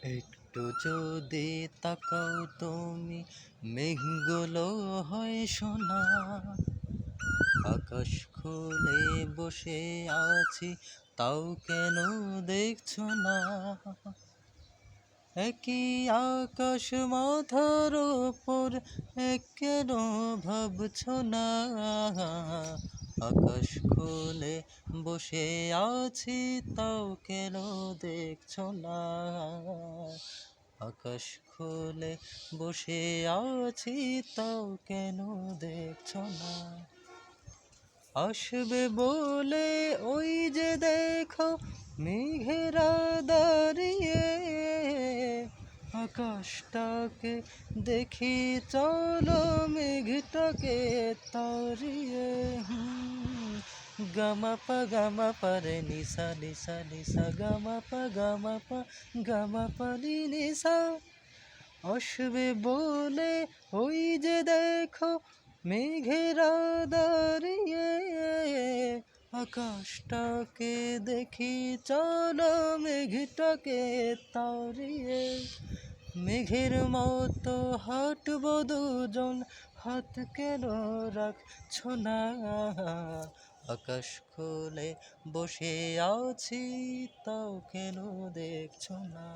একটু যদি তাকাও তুমি, মেঘগুলো হয় সোনা। আকাশ খুলে বসে আছি, তাও কেন দেখছো না? একই আকাশ মাথার ওপর, কেন ভাবছো না? আকাশ খুলে বসে আছি, তাও কেন দেখছো না? আকাশ খুলে বসে আছি, তাও কেন দেখছো না? আসবে বলে ওই যে দেখো মেঘেরা দাঁড়িয়ে, আকাশটাকে দেখি চলো মেঘটাকে তাড়িয়ে। গামা পা রে নিসা নিসা নিসা, গামা পা নি নিসা। আসবে বলে ওই যে দেখো মেঘেরা দাঁড়িয়ে, আকাশটাকে দেখি চলো মেঘটাকে তাড়িয়ে। মেঘের মতো হাঁটবো দুজন, হাত কেন রাখছো না? আকাশ খুলে বসে আছি, তাও কেন দেখছো না?